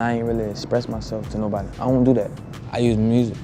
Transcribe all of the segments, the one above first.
I ain't really express myself to nobody. I don't do that. I use music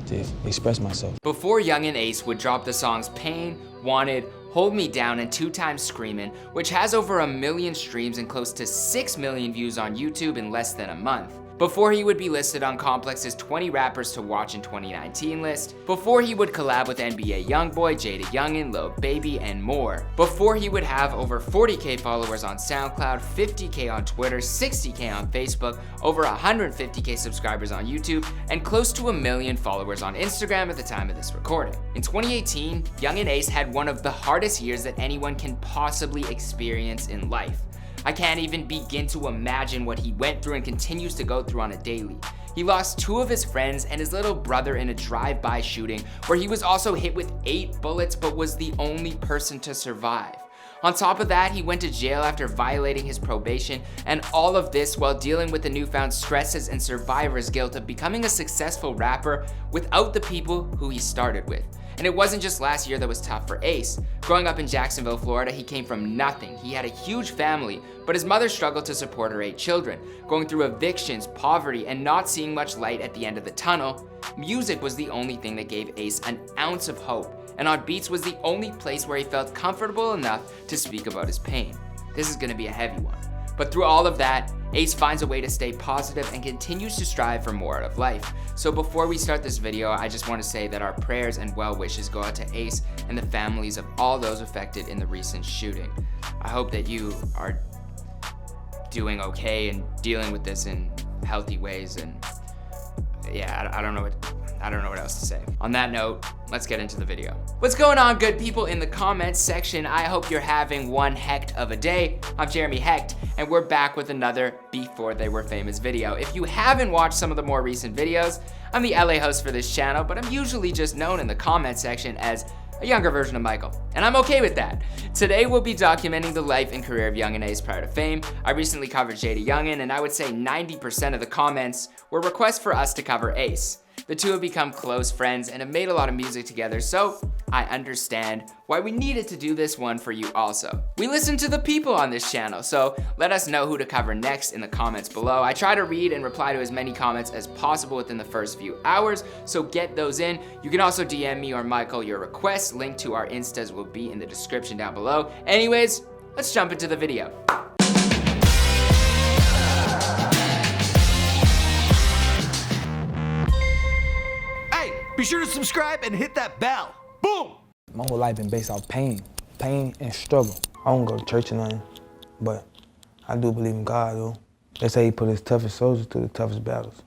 to express myself. Before Yungeen Ace would drop the songs Pain, Wanted, Hold Me Down, and 2 Times Screamin', which has over 1 million streams and close to 6 million views on YouTube in less than a month. Before he would be listed on Complex's 20 rappers to watch in 2019 list. Before he would collab with NBA YoungBoy, Jada Youngin, Lil Baby, and more. Before he would have over 40k followers on SoundCloud, 50k on Twitter, 60k on Facebook, over 150k subscribers on YouTube, and close to 1 million followers on Instagram at the time of this recording. In 2018, Yungeen Ace had one of the hardest years that anyone can possibly experience in life. I can't even begin to imagine what he went through and continues to go through on a daily. He lost 2 of his friends and his little brother in a drive-by shooting where he was also hit with 8 bullets but was the only person to survive. On top of that, he went to jail after violating his probation, and all of this while dealing with the newfound stresses and survivor's guilt of becoming a successful rapper without the people who he started with. And it wasn't just last year that was tough for Ace. Growing up in Jacksonville, Florida, he came from nothing. He had a huge family, but his mother struggled to support her 8 children. Going through evictions, poverty, and not seeing much light at the end of the tunnel, music was the only thing that gave Ace an ounce of hope. And on beats was the only place where he felt comfortable enough to speak about his pain. This is gonna be a heavy one. But through all of that, Ace finds a way to stay positive and continues to strive for more out of life. So before we start this video, I just want to say that our prayers and well wishes go out to Ace and the families of all those affected in the recent shooting. I hope that you are doing okay and dealing with this in healthy ways, and yeah, I don't know what else to say. On that note, let's get into the video. What's going on, good people in the comments section? I hope you're having one heck of a day. I'm Jeremy Hecht, and we're back with another Before They Were Famous video. If you haven't watched some of the more recent videos, I'm the LA host for this channel, but I'm usually just known in the comment section as a younger version of Michael, and I'm okay with that. Today we'll be documenting the life and career of Yungeen Ace prior to fame. I recently covered Jada Youngin, and I would say 90% of the comments were requests for us to cover Ace. The two have become close friends and have made a lot of music together, so I understand why we needed to do this one for you also. We listen to the people on this channel, so let us know who to cover next in the comments below. I try to read and reply to as many comments as possible within the first few hours, so get those in. You can also DM me or Michael your requests. Link to our Instas will be in the description down below. Anyways, let's jump into the video. Be sure to subscribe and hit that bell. Boom! My whole life been based off pain and struggle. I don't go to church or nothing, but I do believe in God though. They say he put his toughest soldiers through the toughest battles.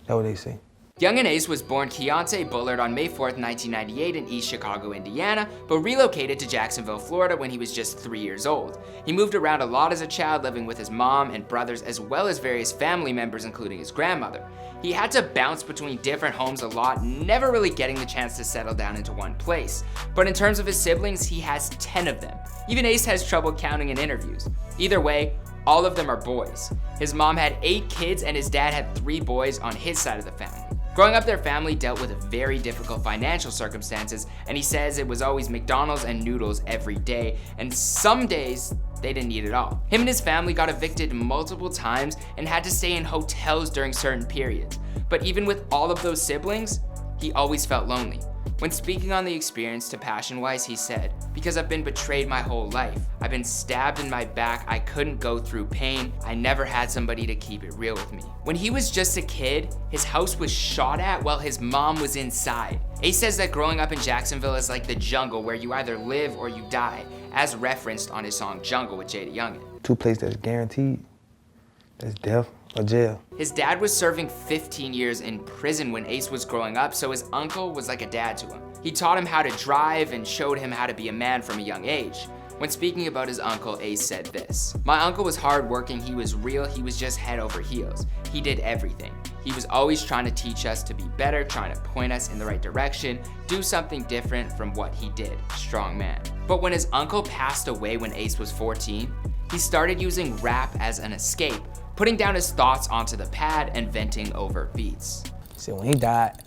That's what they say. Yungeen Ace was born Keyantae Bullard on May 4th, 1998 in East Chicago, Indiana, but relocated to Jacksonville, Florida when he was just 3 years old. He moved around a lot as a child, living with his mom and brothers as well as various family members, including his grandmother. He had to bounce between different homes a lot, never really getting the chance to settle down into one place. But in terms of his siblings, he has 10 of them. Even Ace has trouble counting in interviews. Either way, all of them are boys. His mom had 8 kids and his dad had 3 boys on his side of the family. Growing up, their family dealt with very difficult financial circumstances, and he says it was always McDonald's and noodles every day, and some days they didn't eat at all. Him and his family got evicted multiple times and had to stay in hotels during certain periods. But even with all of those siblings, he always felt lonely. When speaking on the experience to Passion Wise, he said, "Because I've been betrayed my whole life. I've been stabbed in my back. I couldn't go through pain. I never had somebody to keep it real with me." When he was just a kid, his house was shot at while his mom was inside. Ace says that growing up in Jacksonville is like the jungle where you either live or you die, as referenced on his song Jungle with Jada Youngin. 2 places that's guaranteed, that's death or jail. His dad was serving 15 years in prison when Ace was growing up, so his uncle was like a dad to him. He taught him how to drive and showed him how to be a man from a young age. When speaking about his uncle, Ace said this: "My uncle was hardworking, he was real, he was just head over heels. He did everything. He was always trying to teach us to be better, trying to point us in the right direction, do something different from what he did. Strong man." But when his uncle passed away when Ace was 14, he started using rap as an escape, putting down his thoughts onto the pad and venting over beats. So when he died,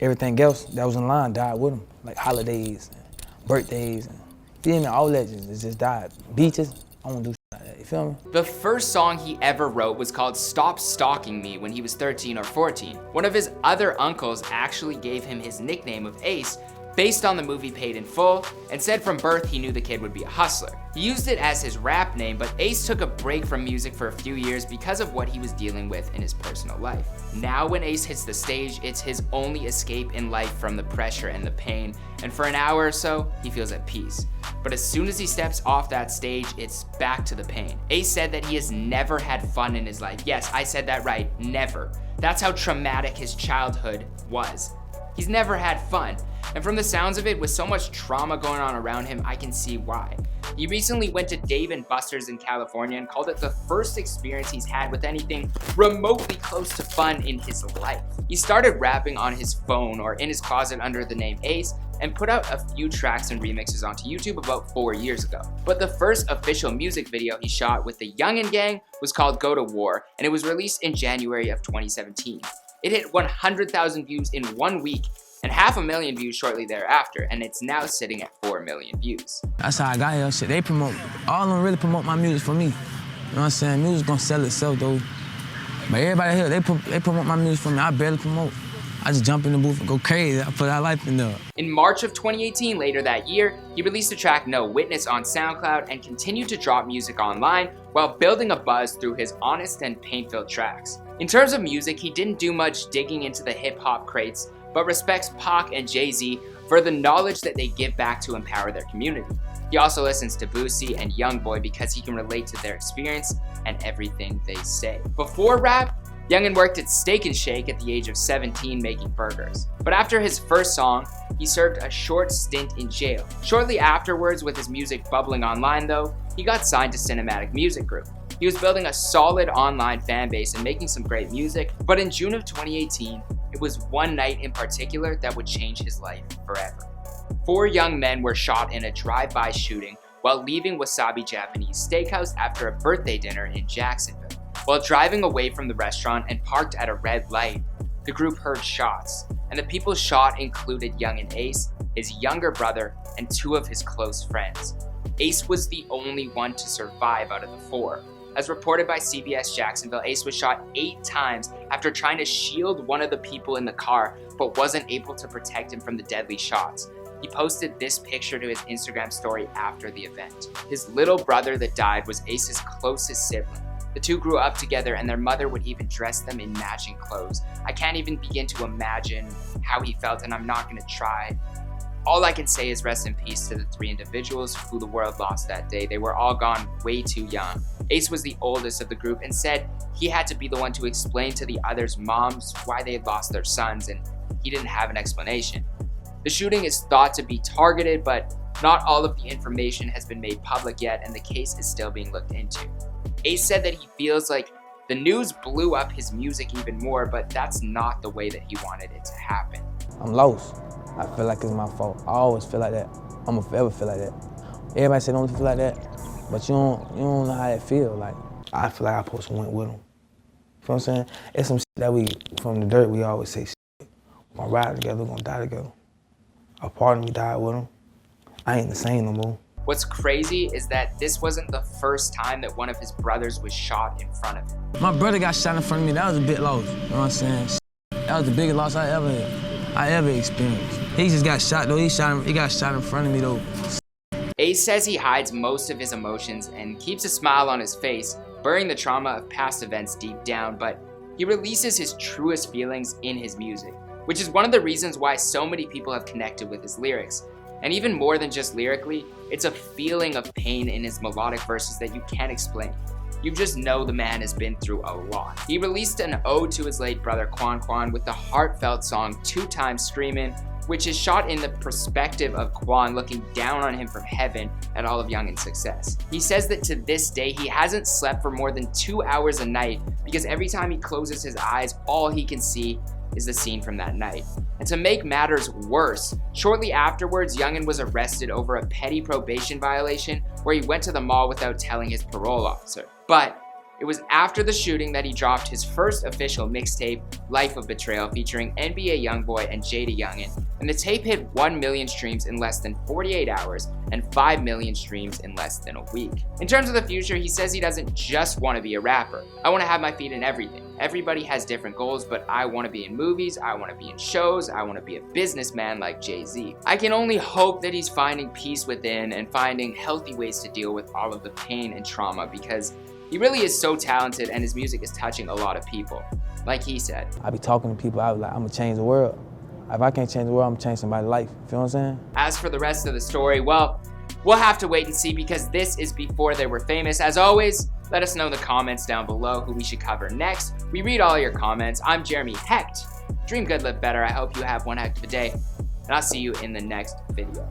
everything else that was in line died with him, like holidays, and birthdays, and all that just died. Beaches, I don't do shit like that. feel me? The first song he ever wrote was called Stop Stalking Me when he was 13 or 14. One of his other uncles actually gave him his nickname of Ace based on the movie Paid in Full, and said from birth he knew the kid would be a hustler. He used it as his rap name, but Ace took a break from music for a few years because of what he was dealing with in his personal life. Now when Ace hits the stage, it's his only escape in life from the pressure and the pain, and for an hour or so, he feels at peace. But as soon as he steps off that stage, it's back to the pain. Ace said that he has never had fun in his life. Yes, I said that right, never. That's how traumatic his childhood was. He's never had fun. And from the sounds of it, with so much trauma going on around him, I can see why. He recently went to Dave & Buster's in California and called it the first experience he's had with anything remotely close to fun in his life. He started rapping on his phone or in his closet under the name Ace and put out a few tracks and remixes onto YouTube about 4 years ago. But the first official music video he shot with the Yungeen Gang was called Go to War, and it was released in January of 2017. It hit 100,000 views in 1 week and 500,000 views shortly thereafter, and it's now sitting at 4 million views. That's how I got here. Shit, they promote, all of them really promote my music for me. You know what I'm saying? Music gonna sell itself though. But everybody here, they promote my music for me. I barely promote. I just jump in the booth and go crazy. I put that life in there. In March of 2018, later that year, he released the track No Witness on SoundCloud and continued to drop music online while building a buzz through his honest and pain-filled tracks. In terms of music, he didn't do much digging into the hip-hop crates, but respects Pac and Jay-Z for the knowledge that they give back to empower their community. He also listens to Boosie and Youngboy because he can relate to their experience and everything they say. Before rap, Yungeen worked at Steak and Shake at the age of 17 making burgers. But after his first song, he served a short stint in jail. Shortly afterwards, with his music bubbling online though, he got signed to Cinematic Music Group. He was building a solid online fan base and making some great music, but in June of 2018, it was one night in particular that would change his life forever. 4 young men were shot in a drive-by shooting while leaving Wasabi Japanese Steakhouse after a birthday dinner in Jacksonville. While driving away from the restaurant and parked at a red light, the group heard shots, and the people shot included Yungeen Ace, his younger brother, and 2 of his close friends. Ace was the only one to survive out of the 4. As reported by CBS Jacksonville, Ace was shot 8 times after trying to shield one of the people in the car, but wasn't able to protect him from the deadly shots. He posted this picture to his Instagram story after the event. His little brother that died was Ace's closest sibling. The 2 grew up together and their mother would even dress them in matching clothes. I can't even begin to imagine how he felt, and I'm not gonna try. All I can say is rest in peace to the 3 individuals who the world lost that day. They were all gone way too young. Ace was the oldest of the group and said he had to be the one to explain to the others' moms why they had lost their sons, and he didn't have an explanation. The shooting is thought to be targeted, but not all of the information has been made public yet, and the case is still being looked into. Ace said that he feels like the news blew up his music even more, but that's not the way that he wanted it to happen. I'm lost. I feel like it's my fault. I always feel like that. I'm gonna forever feel like that. Everybody say don't feel like that, but you don't know how it feel. Like, I feel like I supposed to went with them. You know what I'm saying? It's some shit that we, from the dirt, we always say shit. We're gonna ride together, we're gonna die together. A part of me died with them. I ain't the same no more. What's crazy is that this wasn't the first time that one of his brothers was shot in front of him. My brother got shot in front of me. That was a bit lost. You know what I'm saying? That was the biggest loss I ever experienced. He just got shot though. He got shot in front of me though. Ace says he hides most of his emotions and keeps a smile on his face, burying the trauma of past events deep down, but he releases his truest feelings in his music, which is one of the reasons why so many people have connected with his lyrics. And even more than just lyrically, it's a feeling of pain in his melodic verses that you can't explain. You just know the man has been through a lot. He released an ode to his late brother Quan with the heartfelt song 2 Times Screamin', which is shot in the perspective of Quan looking down on him from heaven at all of Yungeen's success. He says that to this day, he hasn't slept for more than 2 hours a night because every time he closes his eyes, all he can see is the scene from that night. And to make matters worse, shortly afterwards, Yungeen was arrested over a petty probation violation where he went to the mall without telling his parole officer. But It was after the shooting that he dropped his first official mixtape, Life of Betrayal, featuring NBA Youngboy and Jada Yungeen, and the tape hit 1 million streams in less than 48 hours and 5 million streams in less than a week. In terms of the future, he says he doesn't just want to be a rapper. I want to have my feet in everything. Everybody has different goals, but I want to be in movies, I want to be in shows, I want to be a businessman like Jay-Z. I can only hope that he's finding peace within and finding healthy ways to deal with all of the pain and trauma, because he really is so talented and his music is touching a lot of people. Like he said, I be talking to people, I was like, I'm gonna change the world. If I can't change the world, I'm gonna change somebody's life. You feel what I'm saying? As for the rest of the story, well, we'll have to wait and see, because this is before they were famous. As always, let us know in the comments down below who we should cover next. We read all your comments. I'm Jeremy Hecht. Dream good, live better. I hope you have one heck of a day, and I'll see you in the next video.